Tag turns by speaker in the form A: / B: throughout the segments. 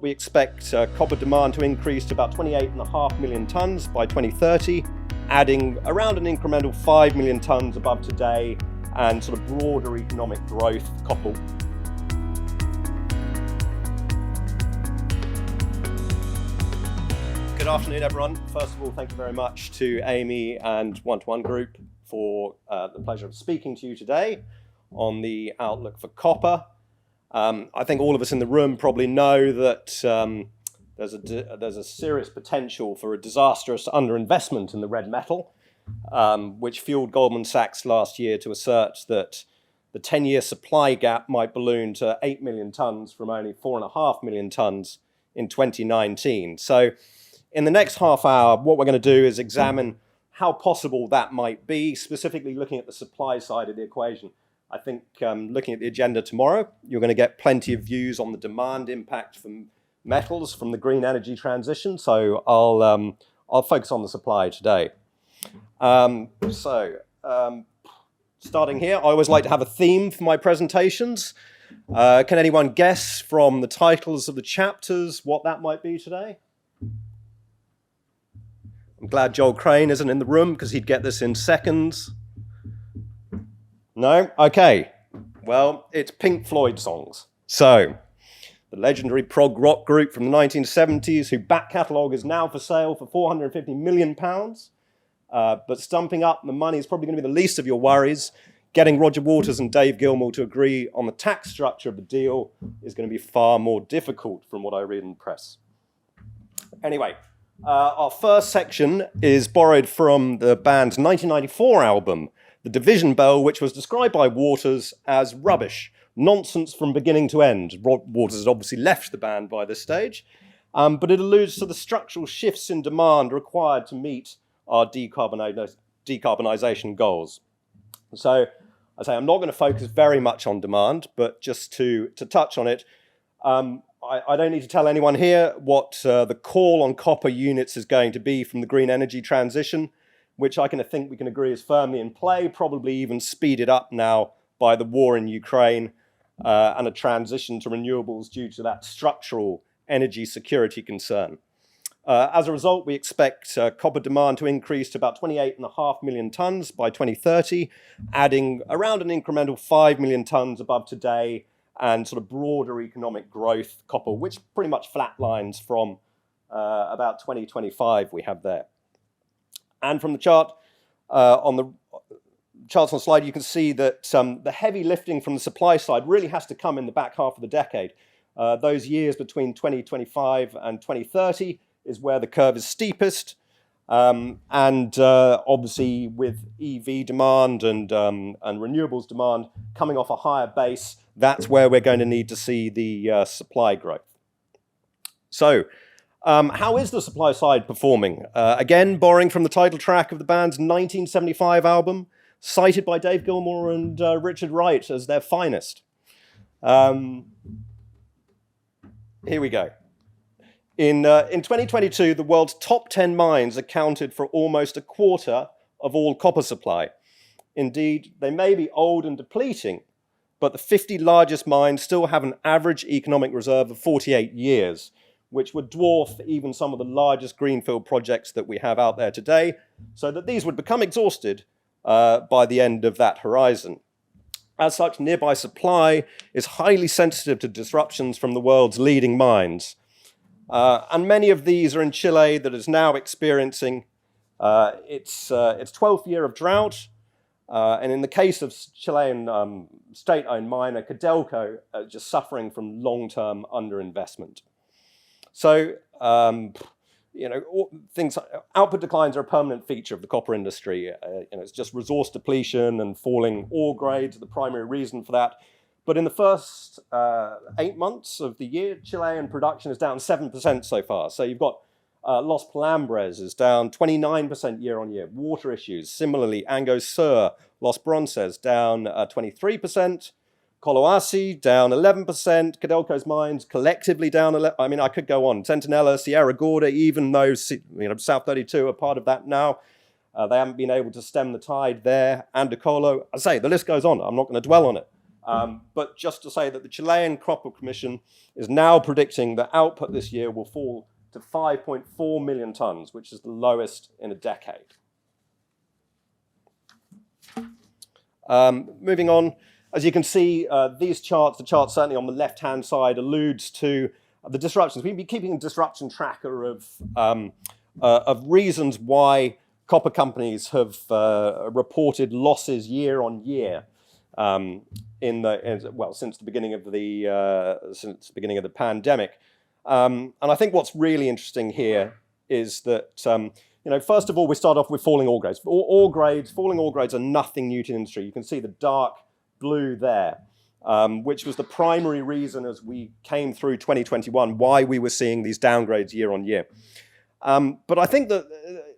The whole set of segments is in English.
A: we expect copper demand to increase to about 28.5 million tonnes by 2030, adding around an incremental 5 million tonnes above today, and sort of broader economic growth coupled. Good afternoon, everyone. First of all, thank you very much to Amy and One-to-One Group for the pleasure of speaking to you today on the outlook for copper. I think all of us in the room probably know that there's a serious potential for a disastrous underinvestment in the red metal, which fueled Goldman Sachs last year to assert that the 10-year supply gap might balloon to 8 million tonnes from only 4.5 million tonnes in 2019. So in the next half hour, what we're going to do is examine how possible that might be, specifically looking at the supply side of the equation. I think looking at the agenda tomorrow, you're going to get plenty of views on the demand impact from metals from the green energy transition. So I'll focus on the supply today. Starting here, I always like to have a theme for my presentations. Can anyone guess from the titles of the chapters what that might be today? I'm glad Joel Crane isn't in the room because he'd get this in seconds. No? Okay. Well, it's Pink Floyd songs. So, the legendary prog rock group from the 1970s, whose back catalogue is now for sale for £450 million. But stumping up the money is probably going to be the least of your worries. Getting Roger Waters and Dave Gilmour to agree on the tax structure of the deal is going to be far more difficult from what I read in the press. Anyway, our first section is borrowed from the band's 1994 album, The Division Bell, which was described by Waters as rubbish, nonsense from beginning to end. Waters had obviously left the band by this stage, but it alludes to the structural shifts in demand required to meet our decarbonisation goals. So, I say I'm not going to focus very much on demand, but just to touch on it, I don't need to tell anyone here what the call on copper units is going to be from the green energy transition, which I think we can agree is firmly in play, probably even speeded up now by the war in Ukraine and a transition to renewables due to that structural energy security concern. As a result, we expect copper demand to increase to about 28.5 million tonnes by 2030, adding around an incremental 5 million tonnes above today, and sort of broader economic growth copper, which pretty much flatlines from about 2025 we have there. And from the chart, on the charts on the slide, you can see that the heavy lifting from the supply side really has to come in the back half of the decade. Those years between 2025 and 2030 is where the curve is steepest. Obviously with EV demand and renewables demand coming off a higher base, that's where we're going to need to see the supply growth. So, how is the supply side performing? Again, borrowing from the title track of the band's 1975 album, cited by Dave Gilmour and Richard Wright as their finest. Here we go. In 2022, the world's top 10 mines accounted for almost a quarter of all copper supply. Indeed, they may be old and depleting, but the 50 largest mines still have an average economic reserve of 48 years, which would dwarf even some of the largest greenfield projects that we have out there today, so that these would become exhausted by the end of that horizon. As such, nearby supply is highly sensitive to disruptions from the world's leading mines. And many of these are in Chile, that is now experiencing its 12th year of drought. And in the case of Chilean state-owned miner Codelco, just suffering from long-term underinvestment. So, output declines are a permanent feature of the copper industry. It's just resource depletion and falling ore grades are the primary reason for that. But in the first 8 months of the year, Chilean production is down 7% so far. So you've got Los Pelambres is down 29% year on year. Water issues. Similarly, Angos Sur, Los Bronces down 23%. Collahuasi down 11%. Codelco's mines collectively down 11%. I mean, I could go on. Centinela, Sierra Gorda, even though South 32 are part of that now, they haven't been able to stem the tide there. Andacolo, I say, the list goes on. I'm not going to dwell on it. But just to say that the Chilean Copper Commission is now predicting that output this year will fall to 5.4 million tons, which is the lowest in a decade. Moving on, as you can see, these charts, the chart certainly on the left-hand side alludes to the disruptions. We've been keeping a disruption tracker of reasons why copper companies have reported losses year on year since the beginning of the pandemic. And I think what's really interesting here is that first of all, we start off with falling ore grades. Falling ore grades are nothing new to the industry. You can see the dark blue there, which was the primary reason as we came through 2021 why we were seeing these downgrades year on year. But I think that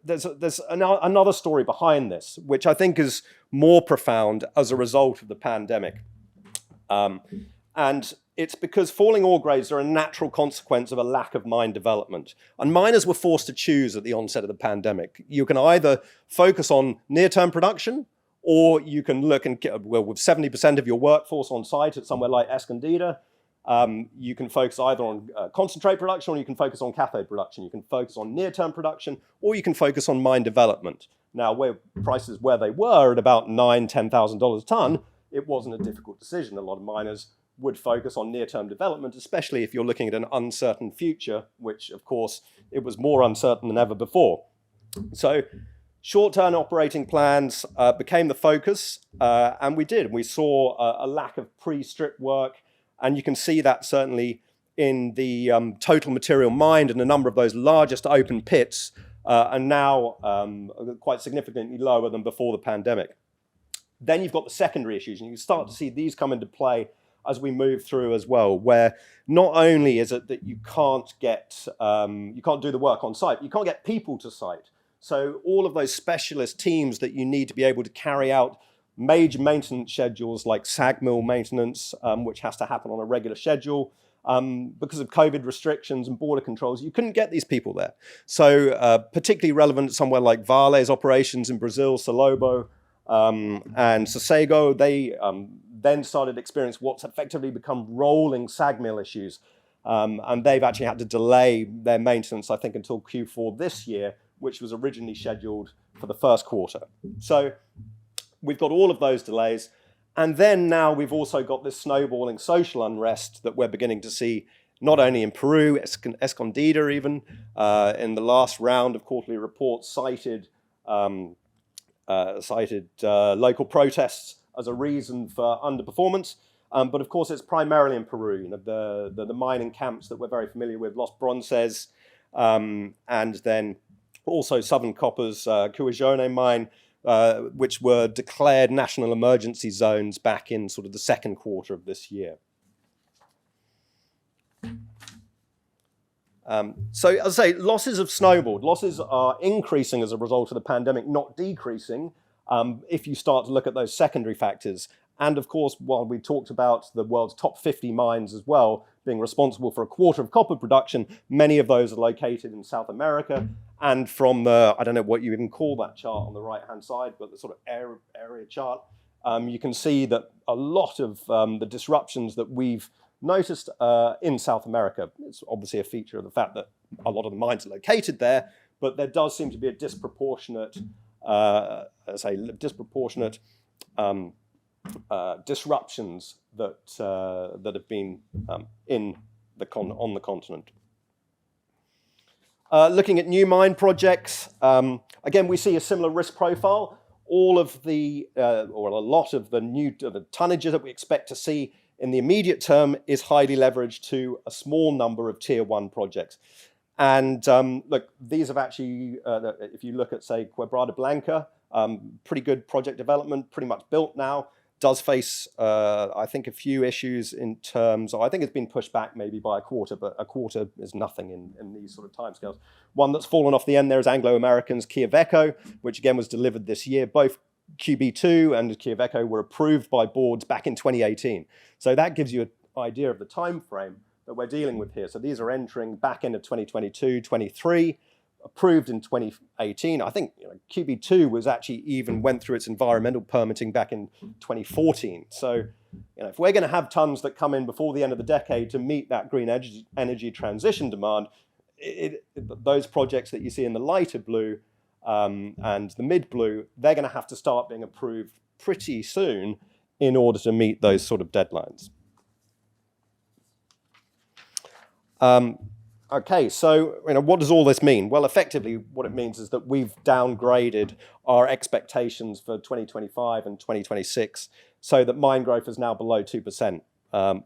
A: there's another story behind this, which I think is more profound as a result of the pandemic. And it's because falling ore grades are a natural consequence of a lack of mine development. And miners were forced to choose at the onset of the pandemic. You can either focus on near-term production, or you can look and get, well, with 70% of your workforce on site at somewhere like Escondida, you can focus either on concentrate production, or you can focus on cathode production. You can focus on near-term production, or you can focus on mine development. Now, where prices where they were at about $9,000, $10,000 a ton, it wasn't a difficult decision. A lot of miners would focus on near-term development, especially if you're looking at an uncertain future, which, of course, it was more uncertain than ever before. So short-term operating plans became the focus, and we did. We saw a lack of pre-strip work, and you can see that certainly in the total material mined, and a number of those largest open pits are now quite significantly lower than before the pandemic. Then you've got the secondary issues, and you start to see these come into play as we move through as well, where not only is it that you can't do the work on site, you can't get people to site. So all of those specialist teams that you need to be able to carry out major maintenance schedules like SAG mill maintenance, which has to happen on a regular schedule, because of COVID restrictions and border controls, you couldn't get these people there. So particularly relevant somewhere like Vale's operations in Brazil, Salobo, and Sossego, they then started to experience what's effectively become rolling SAG mill issues. And they've actually had to delay their maintenance, I think, until Q4 this year, which was originally scheduled for the first quarter. So we've got all of those delays. And then now we've also got this snowballing social unrest that we're beginning to see not only in Peru, Escondida even, in the last round of quarterly reports cited local protests as a reason for underperformance. But of course, it's primarily in Peru. The mining camps that we're very familiar with, Los Bronces, and then also Southern Copper's Cuajone mine, which were declared national emergency zones back in sort of the second quarter of this year. So as I say, losses have snowballed. Losses are increasing as a result of the pandemic, not decreasing, if you start to look at those secondary factors. And of course, while we talked about the world's top 50 mines as well being responsible for a quarter of copper production, many of those are located in South America. And from the, I don't know what you even call that chart on the right-hand side, but the sort of area chart, you can see that a lot of the disruptions that we've noticed in South America, it's obviously a feature of the fact that a lot of the mines are located there, but there does seem to be a disproportionate, disruptions that have been on the continent. Looking at new mine projects, again, we see a similar risk profile. All of the, or a lot of the tonnage that we expect to see in the immediate term is highly leveraged to a small number of tier one projects. And look, these have actually, if you look at, say, Quebrada Blanca, pretty good project development, pretty much built now, does face, I think, a few issues in terms of, I think it's been pushed back maybe by a quarter, but a quarter is nothing in these sort of timescales. One that's fallen off the end there is Anglo-American's Quellaveco, which again was delivered this year. Both QB2 and Quellaveco were approved by boards back in 2018. So that gives you an idea of the time frame that we're dealing with here. So these are entering back end of 2022, 23. approved in 2018. I think QB2 was actually even went through its environmental permitting back in 2014. So if we're going to have tons that come in before the end of the decade to meet that green energy transition demand, those projects that you see in the lighter blue and the mid blue, they're going to have to start being approved pretty soon in order to meet those sort of deadlines. Okay, so what does all this mean? Well, effectively, what it means is that we've downgraded our expectations for 2025 and 2026 so that mine growth is now below 2%,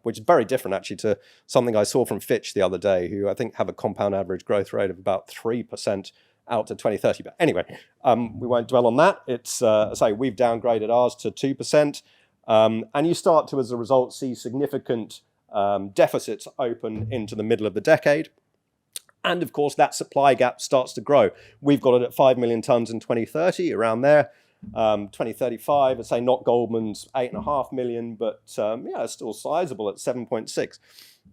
A: which is very different, actually, to something I saw from Fitch the other day, who I think have a compound average growth rate of about 3% out to 2030. But anyway, we won't dwell on that. It's, we've downgraded ours to 2%, and you start to, as a result, see significant deficits open into the middle of the decade. And of course, that supply gap starts to grow. We've got it at 5 million tons in 2030, around there. 2035, I'd say not Goldman's 8.5 million, but it's still sizable at 7.6.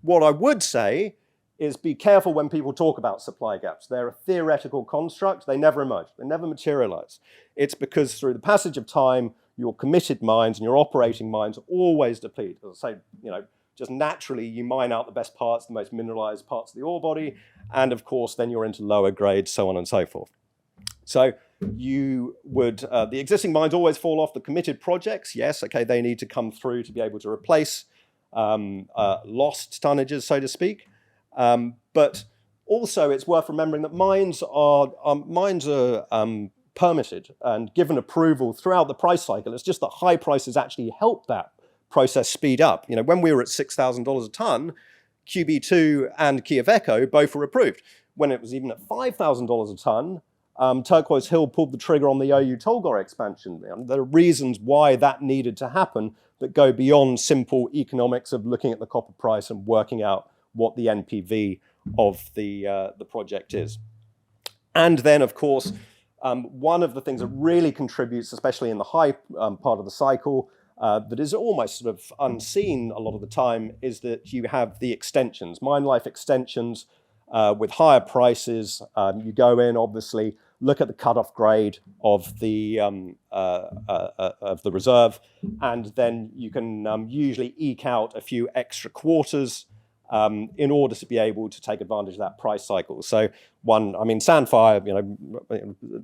A: What I would say is be careful when people talk about supply gaps. They're a theoretical construct. They never emerge. They never materialize. It's because through the passage of time, your committed mines and your operating mines always deplete. As I say, just naturally, you mine out the best parts, the most mineralized parts of the ore body, and of course, then you're into lower grades, so on and so forth. So you would, the existing mines always fall off. The committed projects, yes, okay, they need to come through to be able to replace lost tonnages, so to speak. But also, it's worth remembering that mines are permitted and given approval throughout the price cycle. It's just that high prices actually help that process speed up. When we were at $6,000 a ton, QB2 and Quellaveco both were approved. When it was even at $5,000 a ton, Turquoise Hill pulled the trigger on the OU Tolgor expansion. There are reasons why that needed to happen that go beyond simple economics of looking at the copper price and working out what the NPV of the project is. And then, of course, one of the things that really contributes, especially in the high part of the cycle, that is almost sort of unseen a lot of the time, is that you have the extensions, mine life extensions with higher prices. You go in, obviously, look at the cutoff grade of the reserve, and then you can usually eke out a few extra quarters in order to be able to take advantage of that price cycle. So Sandfire,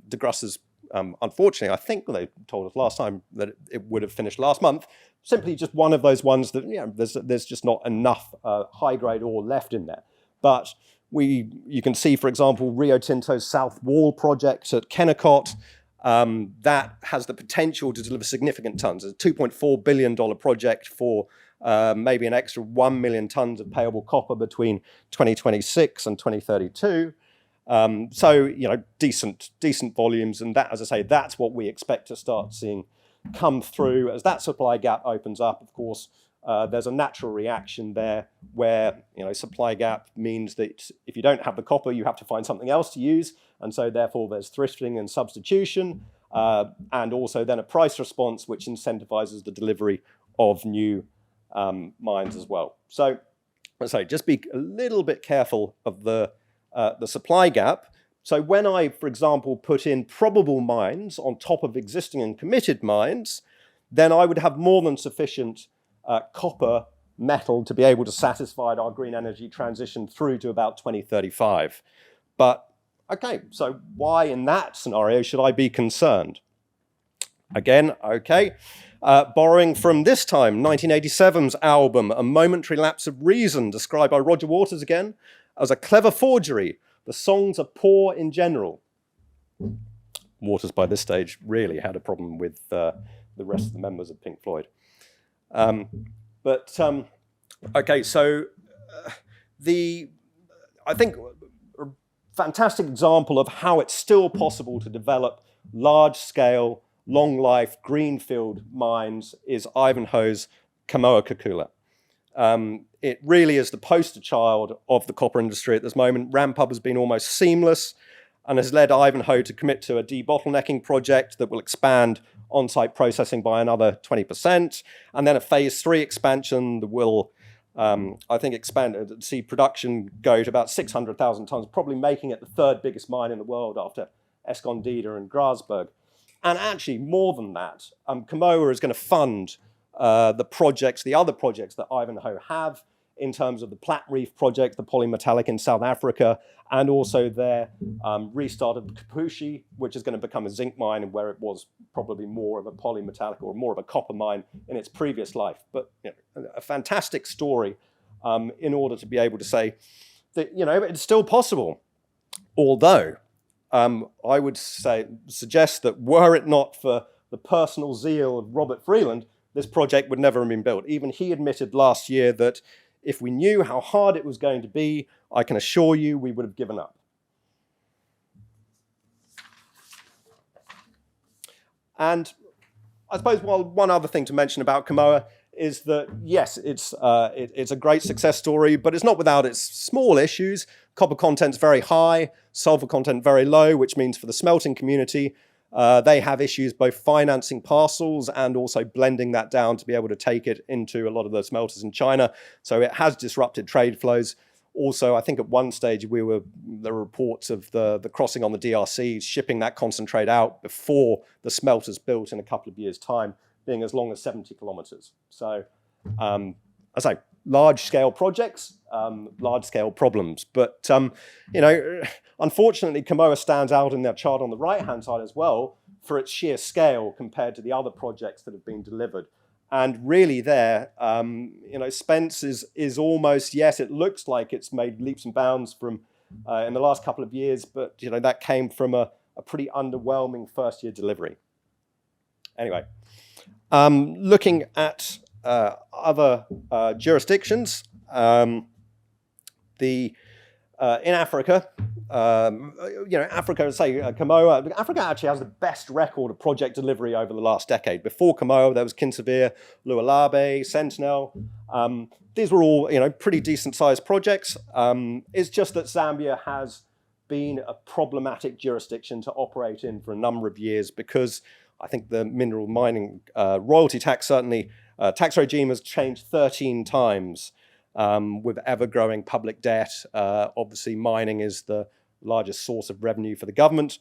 A: De Grasse's, unfortunately, I think they told us last time that it would have finished last month. Simply just one of those ones that there's just not enough high grade ore left in there. But you can see, for example, Rio Tinto's South Wall project at Kennecott. That has the potential to deliver significant tons. It's a $2.4 billion project for maybe an extra 1 million tons of payable copper between 2026 and 2032. Decent volumes, and that, as I say, that's what we expect to start seeing come through as that supply gap opens up. Of course, there's a natural reaction there where supply gap means that if you don't have the copper, you have to find something else to use, and so therefore there's thrifting and substitution, and also then a price response which incentivizes the delivery of new mines as well. So, as I say, just be a little bit careful of the supply gap. So when I, for example, put in probable mines on top of existing and committed mines, then I would have more than sufficient copper metal to be able to satisfy our green energy transition through to about 2035. But, okay, so why in that scenario should I be concerned? Again, okay, borrowing from this time, 1987's album, A Momentary Lapse of Reason, described by Roger Waters again, as a clever forgery. The songs are poor in general. Waters, by this stage, really had a problem with the rest of the members of Pink Floyd. Okay, so I think a fantastic example of how it's still possible to develop large-scale, long-life, greenfield mines is Ivanhoe's Kamoa-Kakula. It really is the poster child of the copper industry at this moment. Ramp-up has been almost seamless and has led Ivanhoe to commit to a debottlenecking project that will expand on-site processing by another 20%, and then a phase 3 expansion that will I think expanded, see production go to about 600,000 tons, probably making it the third biggest mine in the world after Escondida and Grasberg. And actually, more than that, Kamoa is going to fund the other projects that Ivanhoe have in terms of the Platte Reef project, the polymetallic in South Africa, and also their restart of Kipushi, which is going to become a zinc mine, and where it was probably more of a polymetallic or more of a copper mine in its previous life. But a fantastic story in order to be able to say that it's still possible. Although I would suggest that were it not for the personal zeal of Robert Freeland, this project would never have been built. Even he admitted last year that if we knew how hard it was going to be, I can assure you we would have given up. And I suppose one other thing to mention about Kamoa is that, yes, it's a great success story, but it's not without its small issues. Copper content's very high, sulfur content very low, which means for the smelting community, they have issues both financing parcels and also blending that down to be able to take it into a lot of the smelters in China. So it has disrupted trade flows. Also, I think at one stage there were reports of the crossing on the DRC, shipping that concentrate out before the smelters built in a couple of years' time, being as long as 70 kilometers. So, I say, large-scale projects, large-scale problems. But, unfortunately, Kamoa stands out in their chart on the right-hand side as well for its sheer scale compared to the other projects that have been delivered. And really there, Spence is almost, yes, it looks like it's made leaps and bounds from in the last couple of years, but, that came from a pretty underwhelming first-year delivery. Anyway, looking at other jurisdictions, in Africa, Africa, say Kamoa, Africa actually has the best record of project delivery over the last decade. Before Kamoa, there was Kinsevere, Lualabe, Sentinel. These were all, pretty decent-sized projects. It's just that Zambia has been a problematic jurisdiction to operate in for a number of years because I think the mineral mining royalty tax, certainly, tax regime has changed 13 times. With ever-growing public debt. Obviously, mining is the largest source of revenue for the government,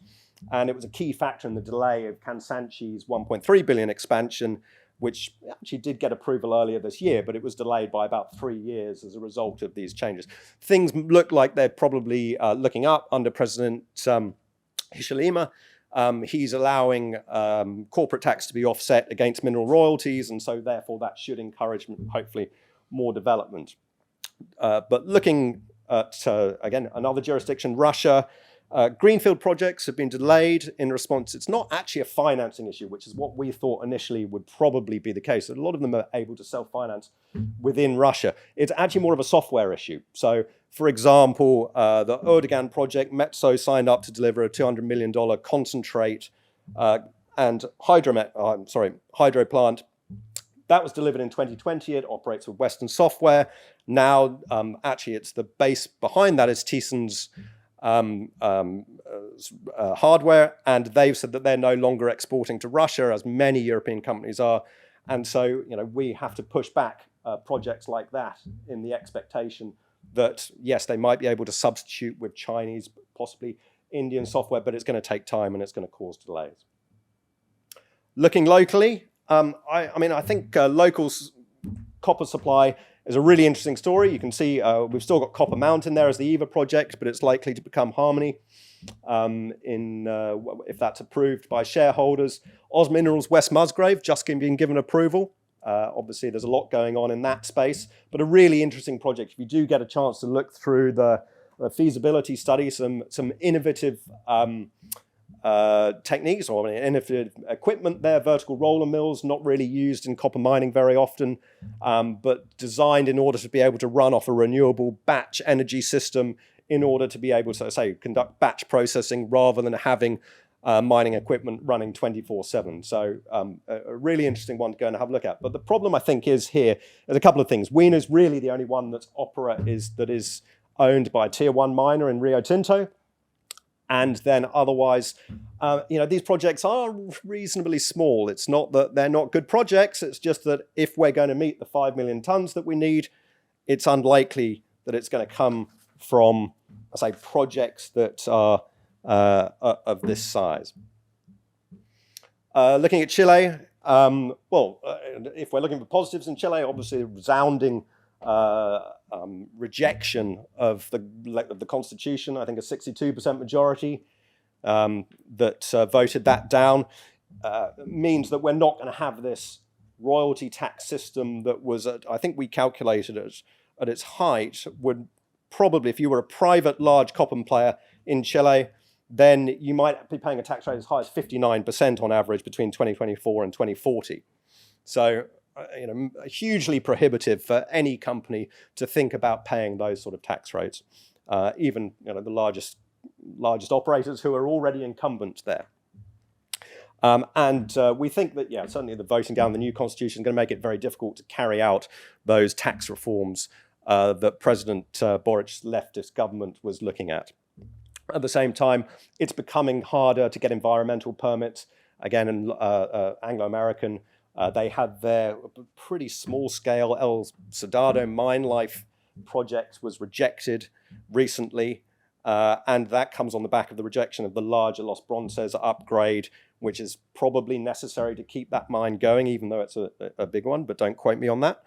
A: and it was a key factor in the delay of Kansanshi's 1.3 billion expansion, which actually did get approval earlier this year, but it was delayed by about 3 years as a result of these changes. Things look like they're probably looking up under President Hichilema. He's allowing corporate tax to be offset against mineral royalties, and so therefore that should encourage, hopefully, more development. But looking at, again, another jurisdiction, Russia, greenfield projects have been delayed in response. It's not actually a financing issue, which is what we thought initially would probably be the case. That a lot of them are able to self-finance within Russia. It's actually more of a software issue. So, for example, the Erdogan project, Metso signed up to deliver a $200 million concentrate and hydro plant. That was delivered in 2020. It operates with Western software. Now, actually, it's the base behind that is ThyssenKrupp's hardware, and they've said that they're no longer exporting to Russia, as many European companies are. And so, we have to push back projects like that in the expectation that, yes, they might be able to substitute with Chinese, possibly Indian software, but it's going to take time and it's going to cause delays. Looking locally, I think local copper supply is a really interesting story. You can see we've still got Copper Mountain there as the EVA project, but it's likely to become Harmony if that's approved by shareholders. Oz Minerals West Musgrave just been given approval. Obviously, there's a lot going on in that space, but a really interesting project. If you do get a chance to look through the feasibility study, some innovative techniques or innovative equipment there, vertical roller mills, not really used in copper mining very often, but designed in order to be able to run off a renewable batch energy system in order to be able to, say, conduct batch processing rather than having mining equipment running 24/7. So a really interesting one to go and have a look at. But the problem, I think, is here, there's a couple of things. Wiener's really the only one that is owned by a tier one miner in Rio Tinto. And then otherwise, these projects are reasonably small. It's not that they're not good projects. It's just that if we're going to meet the 5 million tons that we need, it's unlikely that it's going to come from, I say, projects that are of this size. Looking at Chile, if we're looking for positives in Chile, obviously a resounding rejection of the constitution. I think a 62% majority that voted that down means that we're not going to have this royalty tax system that was, I think we calculated it at its height, would probably, if you were a private large copper player in Chile, then you might be paying a tax rate as high as 59% on average between 2024 and 2040. So, hugely prohibitive for any company to think about paying those sort of tax rates, even the largest operators who are already incumbent there. We think that, certainly the voting down the new constitution is going to make it very difficult to carry out those tax reforms that President Boric's leftist government was looking at. At the same time, it's becoming harder to get environmental permits. Again, in Anglo-American, they had their pretty small-scale El Soldado mine life project was rejected recently, and that comes on the back of the rejection of the larger Los Bronces upgrade, which is probably necessary to keep that mine going, even though it's a big one, but don't quote me on that.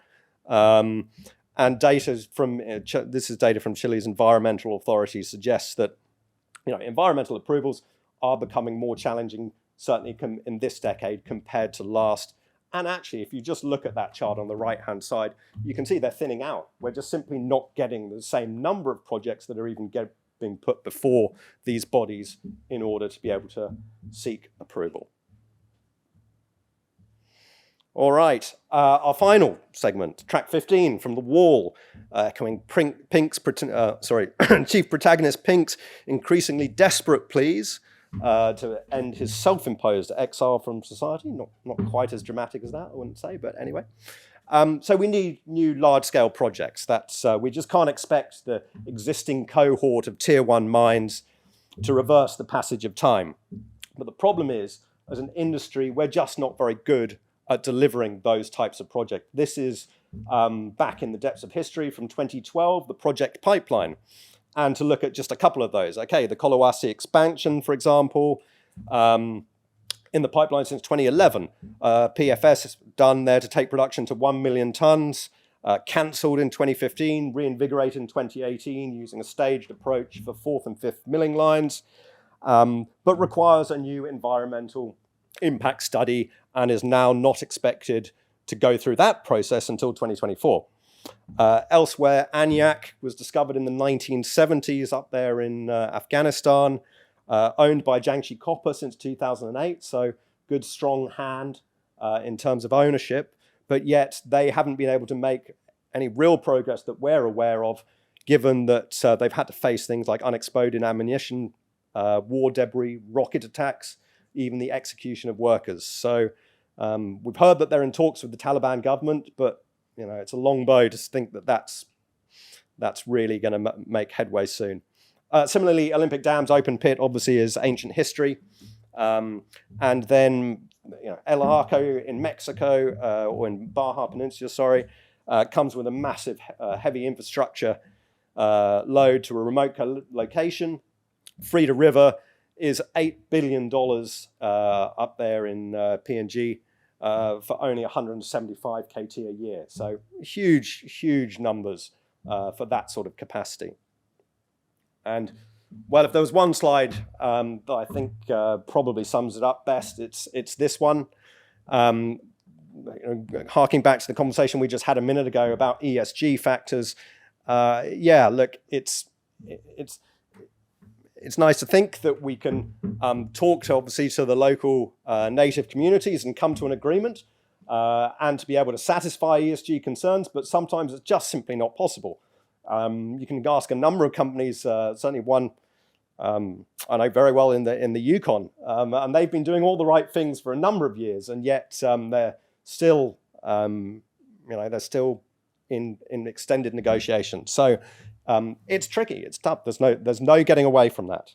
A: And data from this is data from Chile's environmental authorities suggests that environmental approvals are becoming more challenging, certainly in this decade compared to last. And actually, if you just look at that chart on the right-hand side, you can see they're thinning out. We're just simply not getting the same number of projects that are even being put before these bodies in order to be able to seek approval. All right, our final segment, track 15 from The Wall, echoing Chief Protagonist Pink's increasingly desperate pleas to end his self-imposed exile from society. Not quite as dramatic as that, I wouldn't say, but anyway. So we need new large-scale projects. We just can't expect the existing cohort of Tier 1 mines to reverse the passage of time. But the problem is, as an industry, we're just not very good at delivering those types of projects. This is back in the depths of history from 2012, the project pipeline. And to look at just a couple of those. Okay, the Collahuasi expansion, for example, in the pipeline since 2011. PFS is done there to take production to 1 million tons, cancelled in 2015, reinvigorated in 2018 using a staged approach for 4th and 5th milling lines, but requires a new environmental impact study and is now not expected to go through that process until 2024. Elsewhere, Anyak was discovered in the 1970s up there in Afghanistan, owned by Jiangxi Copper since 2008, so good strong hand in terms of ownership, but yet they haven't been able to make any real progress that we're aware of, given that they've had to face things like unexploded ammunition, war debris, rocket attacks, even the execution of workers. So we've heard that they're in talks with the Taliban government, but it's a long bow to think that that's really going to make headway soon. Similarly, Olympic Dam's open pit obviously is ancient history. And then El Arco in Mexico, or in Baja Peninsula, comes with a massive heavy infrastructure load to a remote location. Frida River is $8 billion up there in PNG for only 175 KT a year. So huge numbers for that sort of capacity. And well, if there was one slide that I think probably sums it up best, it's this one. Harking back to the conversation we just had a minute ago about ESG factors. Look, it's nice to think that we can talk to the local native communities and come to an agreement and to be able to satisfy ESG concerns, but sometimes it's just simply not possible. You can ask a number of companies, certainly one I know very well in the Yukon, and they've been doing all the right things for a number of years, and yet they're still, in extended negotiations. So it's tricky, it's tough. There's no getting away from that.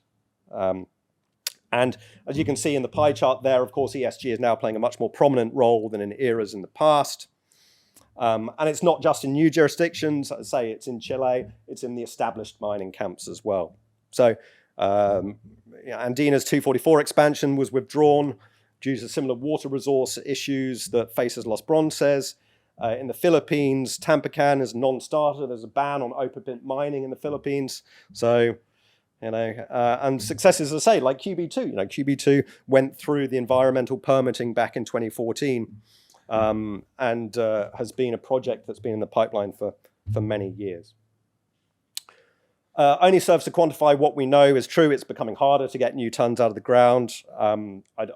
A: And as you can see in the pie chart there, of course, ESG is now playing a much more prominent role than in eras in the past. And it's not just in new jurisdictions. As I say, it's in Chile, it's in the established mining camps as well. So Andina's 244 expansion was withdrawn due to similar water resource issues that faces Los Bronces. In the Philippines, Tampacan is a non-starter. There's a ban on open pit mining in the Philippines. So, and successes, as I say, like QB2. QB2 went through the environmental permitting back in 2014 and has been a project that's been in the pipeline for many years. Only serves to quantify what we know is true. It's becoming harder to get new tons out of the ground. I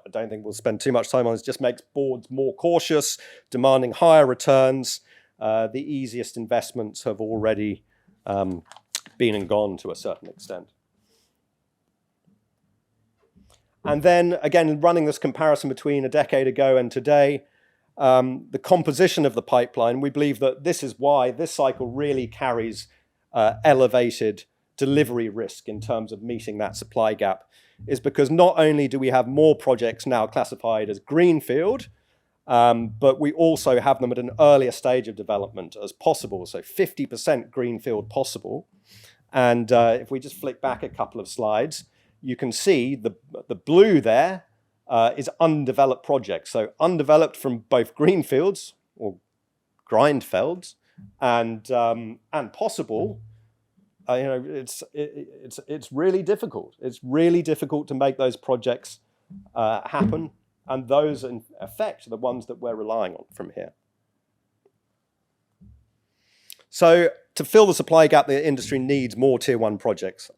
A: don't think we'll spend too much time on this. It just makes boards more cautious, demanding higher returns. The easiest investments have already been and gone to a certain extent. And then, again, running this comparison between a decade ago and today, the composition of the pipeline, we believe that this is why this cycle really carries elevated delivery risk in terms of meeting that supply gap, is because not only do we have more projects now classified as greenfield, but we also have them at an earlier stage of development as possible, so 50% greenfield possible. And if we just flick back a couple of slides, you can see the blue there is undeveloped projects. So undeveloped from both greenfields or grindfelds and possible. It's really difficult. It's really difficult to make those projects happen, and those in effect are the ones that we're relying on from here. So to fill the supply gap, the industry needs more tier one projects.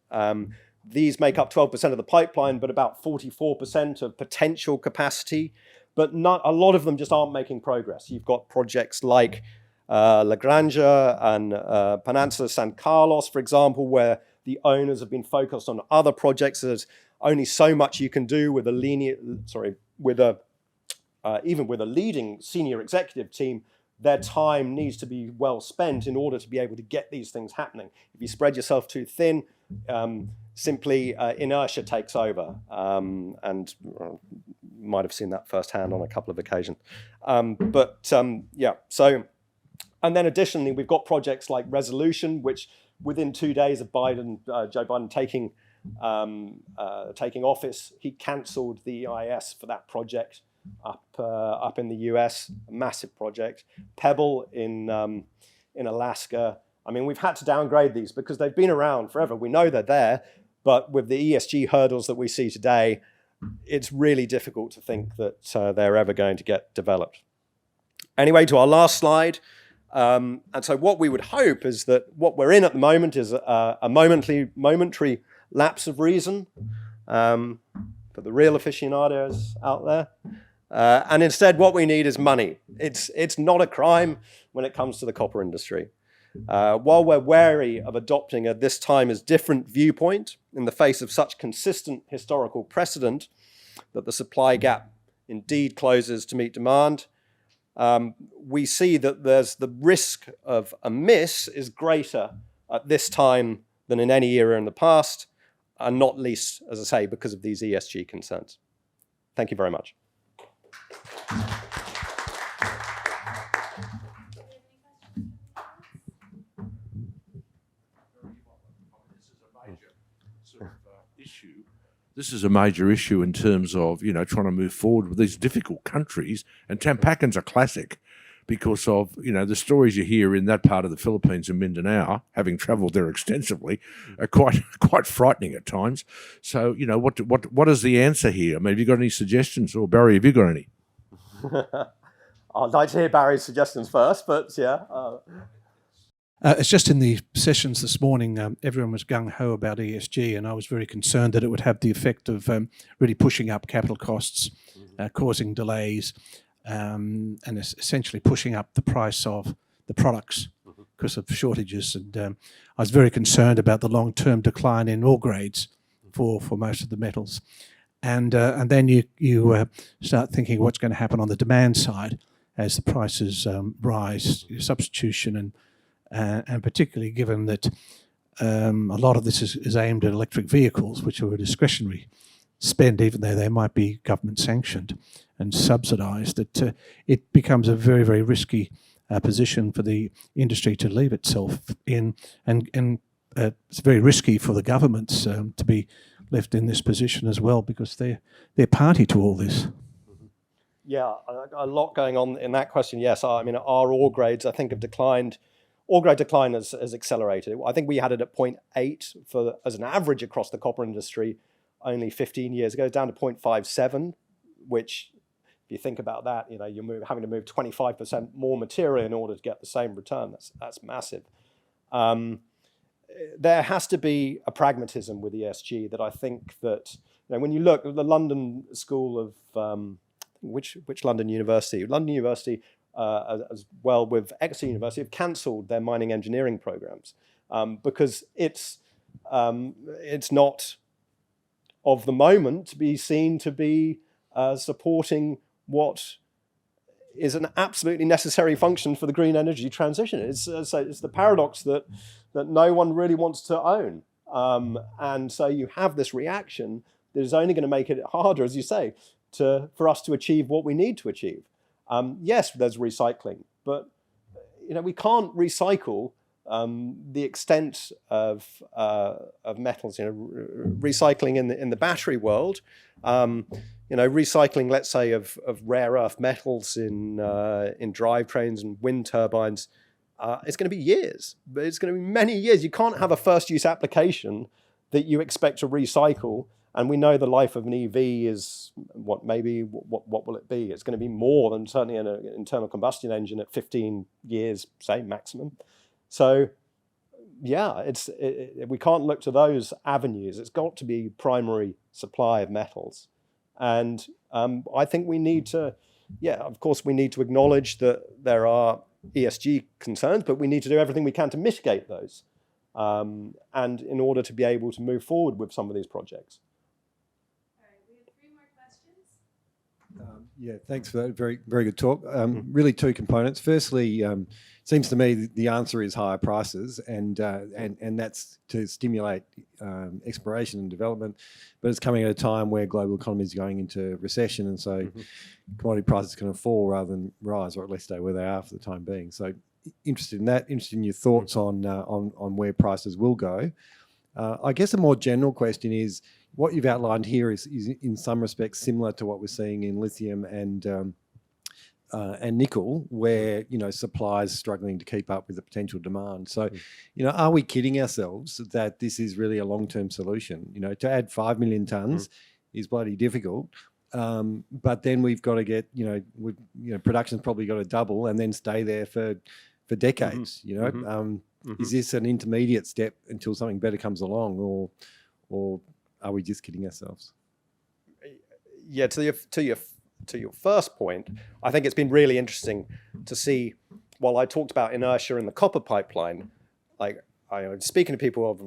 A: These make up 12% of the pipeline, but about 44% of potential capacity. But not a lot of them just aren't making progress. You've got projects like La Granja and Panancia San Carlos, for example, where the owners have been focused on other projects. There's only so much you can do with even with a leading senior executive team. Their time needs to be well spent in order to be able to get these things happening. If you spread yourself too thin, simply inertia takes over, and might have seen that firsthand on a couple of occasions. And then additionally, we've got projects like Resolution, which within 2 days of Joe Biden taking office, he cancelled the EIS for that project up in the US, a massive project. Pebble in Alaska. I mean, we've had to downgrade these because they've been around forever. We know they're there, but with the ESG hurdles that we see today, it's really difficult to think that they're ever going to get developed. Anyway, to our last slide. And so what we would hope is that what we're in at the moment is a momentary lapse of reason for the real aficionados out there. And instead, what we need is money. It's not a crime when it comes to the copper industry. While we're wary of adopting a this time is different viewpoint in the face of such consistent historical precedent that the supply gap indeed closes to meet demand, we see that there's the risk of a miss is greater at this time than in any era in the past, and not least, as I say, because of these ESG concerns. Thank you very much.
B: This is a major issue in terms of, trying to move forward with these difficult countries. And Tampacan's a classic because of, the stories you hear in that part of the Philippines and Mindanao, having travelled there extensively, are quite frightening at times. So, what is the answer here? I mean, have you got any suggestions? Or Barry, have you got any?
A: I'd like to hear Barry's suggestions first, but yeah.
C: It's just in the sessions this morning, everyone was gung-ho about ESG, and I was very concerned that it would have the effect of really pushing up capital costs, causing delays, and essentially pushing up the price of the products because of shortages. And I was very concerned about the long-term decline in ore grades for most of the metals. And then you start thinking what's going to happen on the demand side as the prices rise, substitution, and particularly given that a lot of this is aimed at electric vehicles, which are a discretionary spend, even though they might be government sanctioned and subsidised, that it becomes a very, very risky position for the industry to leave itself in, and it's very risky for the governments to be left in this position as well, because they're party to all this.
A: Yeah, a lot going on in that question. Yes, I mean, our ore grades, I think, have declined. Ore grade decline has accelerated. I think we had it at 0.8 as an average across the copper industry only 15 years ago, down to 0.57, which, if you think about that, you're having to move 25% more material in order to get the same return. That's massive. There has to be a pragmatism with ESG that I think that, when you look at the London School of, which London University? London University, as well with Exeter University, have cancelled their mining engineering programs because it's not of the moment to be seen to be supporting what is an absolutely necessary function for the green energy transition. It's the paradox that no one really wants to own. And so you have this reaction that is only going to make it harder, as you say, for us to achieve what we need to achieve. Yes, there's recycling, but we can't recycle the extent of metals. Recycling in the battery world, recycling, let's say, of rare earth metals in drivetrains and wind turbines, it's going to be years. But it's going to be many years. You can't have a first use application that you expect to recycle. And we know the life of an EV is what will it be? It's going to be more than certainly an internal combustion engine at 15 years, say, maximum. So, yeah, we can't look to those avenues. It's got to be primary supply of metals. And I think we need to, of course, we need to acknowledge that there are ESG concerns, but we need to do everything we can to mitigate those. And in order to be able to move forward with some of these projects.
D: Yeah, thanks for that. Very, very good talk. Really, two components. Firstly, it seems to me the answer is higher prices, and that's to stimulate exploration and development. But it's coming at a time where global economy is going into recession, and so commodity prices are going to fall rather than rise, or at least stay where they are for the time being. So, interested in that. Interested in your thoughts on where prices will go. I guess a more general question is, what you've outlined here is in some respects similar to what we're seeing in lithium and nickel, where supply is struggling to keep up with the potential demand. So, are we kidding ourselves that this is really a long-term solution? To add 5 million tonnes is bloody difficult, but then we've got to get production's probably got to double and then stay there for decades. Is this an intermediate step until something better comes along, or are we just kidding ourselves?
A: Yeah, to your first point, I think it's been really interesting to see. While I talked about inertia in the copper pipeline, like speaking to people of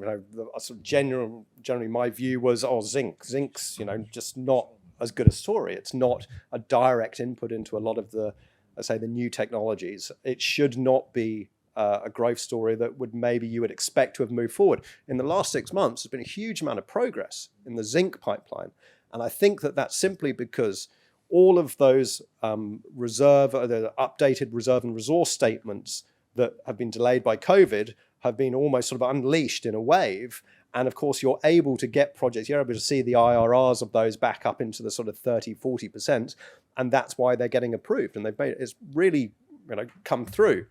A: sort of generally my view was, zinc's just not as good a story. It's not a direct input into a lot of the, let's say, the new technologies. It should not be a growth story that you would expect to have moved forward. In the last 6 months, there's been a huge amount of progress in the zinc pipeline. And I think that's simply because all of those the updated reserve and resource statements that have been delayed by COVID have been almost sort of unleashed in a wave. And of course, you're able to get projects, you're able to see the IRRs of those back up into the sort of 30-40%. And that's why they're getting approved. And it's really come through.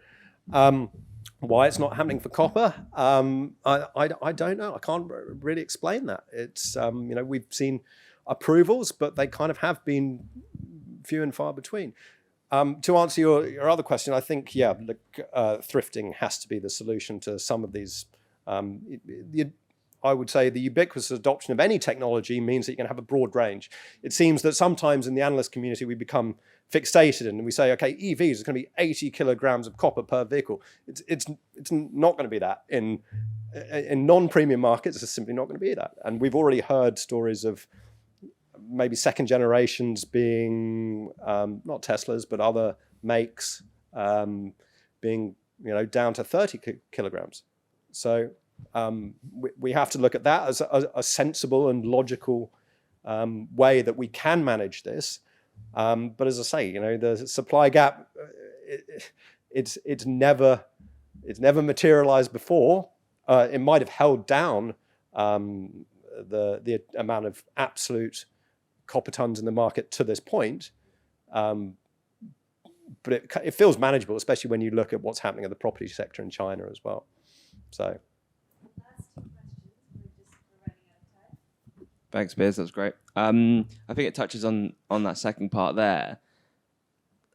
A: Why it's not happening for copper, I don't know. I can't really explain that. It's we've seen approvals, but they kind of have been few and far between. To answer your other question, I think thrifting has to be the solution to some of these. I would say the ubiquitous adoption of any technology means that you can have a broad range. It seems that sometimes in the analyst community we become fixated and we say, okay, EVs is going to be 80 kilograms of copper per vehicle. It's not going to be that. In non-premium markets, it's simply not going to be that. And we've already heard stories of maybe second generations being not Teslas, but other makes being down to 30 kilograms. So we have to look at that as a sensible and logical way that we can manage this. But as I say, the supply gap, it's never materialized before. It might have held down the amount of absolute copper tons in the market to this point, but it feels manageable, especially when you look at what's happening in the property sector in China as well. So.
E: Thanks, Piers. That was great. I think it touches on that second part there.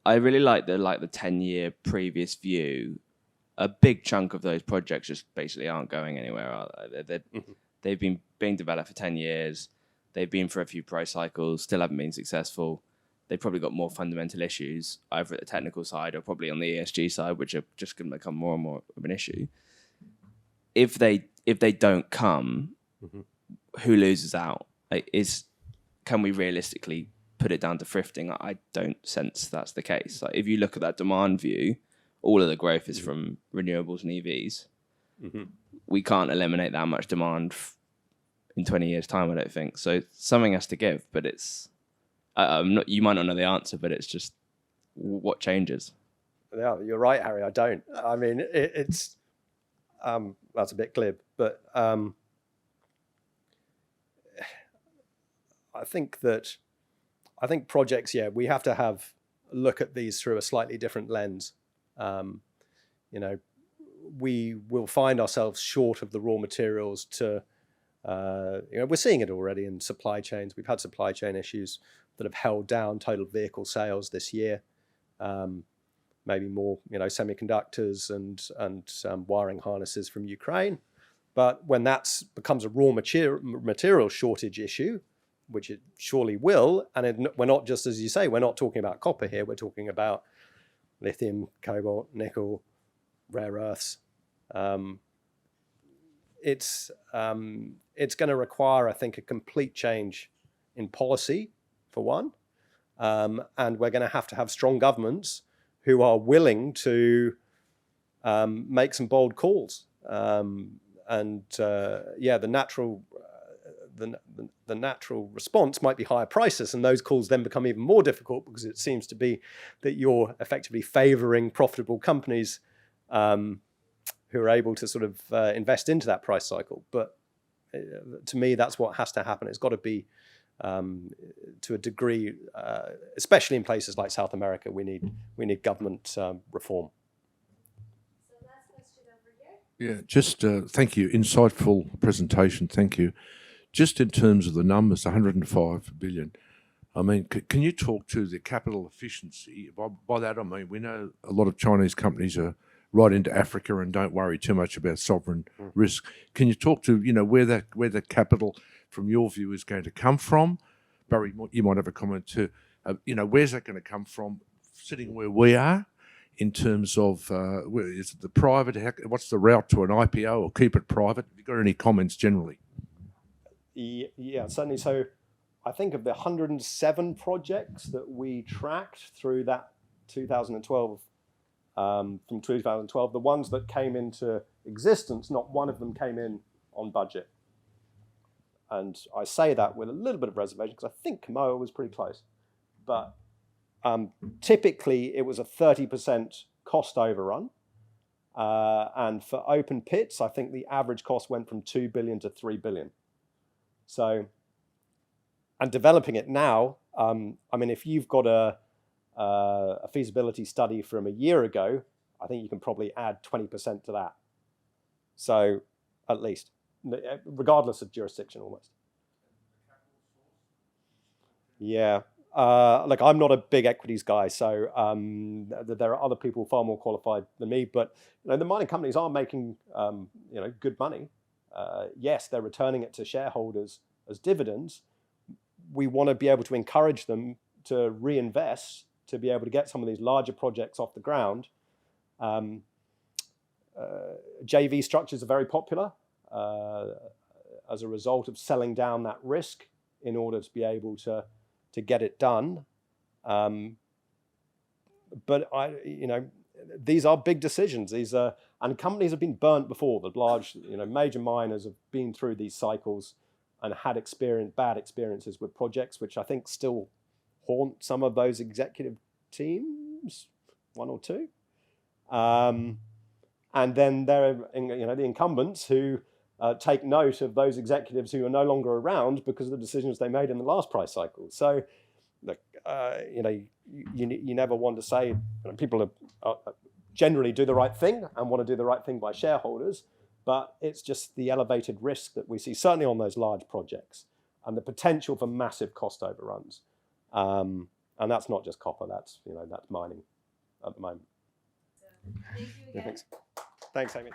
E: I really like the 10-year previous view. A big chunk of those projects just basically aren't going anywhere, are they? They've been being developed for 10 years. They've been through a few price cycles, still haven't been successful. They've probably got more fundamental issues, either at the technical side or probably on the ESG side, which are just going to become more and more of an issue. If they don't come, who loses out? Can we realistically put it down to thrifting? I don't sense that's the case. Like, if you look at that demand view, all of the growth is from renewables and EVs. We can't eliminate that much demand in 20 years' time, I don't think. So something has to give, but it's... you might not know the answer, but it's just what changes.
A: Yeah, you're right, Harry. I don't. I mean, it's that's a bit glib, but I think projects. Yeah, we have to look at these through a slightly different lens. We will find ourselves short of the raw materials to. We're seeing it already in supply chains. We've had supply chain issues that have held down total vehicle sales this year. Maybe more, semiconductors and wiring harnesses from Ukraine. But when that becomes a raw material shortage issue, which it surely will, and we're not just, as you say, we're not talking about copper here. We're talking about lithium, cobalt, nickel, rare earths. It's going to require, I think, a complete change in policy, for one, and we're going to have strong governments who are willing to make some bold calls. The natural response might be higher prices, and those calls then become even more difficult because it seems to be that you're effectively favouring profitable companies who are able to sort of invest into that price cycle. But to me, that's what has to happen. It's got to be to a degree, especially in places like South America. We need government reform.
F: So last question over here.
B: Yeah, just thank you. Insightful presentation. Thank you. Just in terms of the numbers, 105 billion. I mean, can you talk to the capital efficiency? By that, I mean, we know a lot of Chinese companies are right into Africa and don't worry too much about sovereign risk. Can you talk to, where the capital, from your view, is going to come from? Barry, you might have a comment too. Where's that going to come from, sitting where we are, in terms of, is it the private? What's the route to an IPO or keep it private? Have you got any comments generally?
A: Yeah, certainly. So I think of the 107 projects that we tracked through that 2012, from 2012, the ones that came into existence, not one of them came in on budget. And I say that with a little bit of reservation because I think Kamoa was pretty close. But typically it was a 30% cost overrun. And for open pits, I think the average cost went from 2 billion to 3 billion. So, and developing it now, if you've got a feasibility study from a year ago, I think you can probably add 20% to that. So, at least, regardless of jurisdiction, almost. Yeah. I'm not a big equities guy, so there are other people far more qualified than me. But the mining companies are making good money. Yes, they're returning it to shareholders as dividends. We want to be able to encourage them to reinvest to be able to get some of these larger projects off the ground. JV structures are very popular as a result of selling down that risk in order to be able to get it done. But these are big decisions. And companies have been burnt before. The large, major miners have been through these cycles and had bad experiences with projects, which I think still haunt some of those executive teams, one or two. And then there are, the incumbents who take note of those executives who are no longer around because of the decisions they made in the last price cycle. So, look, you never want to say people generally do the right thing and want to do the right thing by shareholders, but it's just the elevated risk that we see, certainly on those large projects, and the potential for massive cost overruns. And that's not just copper, that's mining at the moment.
F: Thank you again.
A: Thanks, Amy.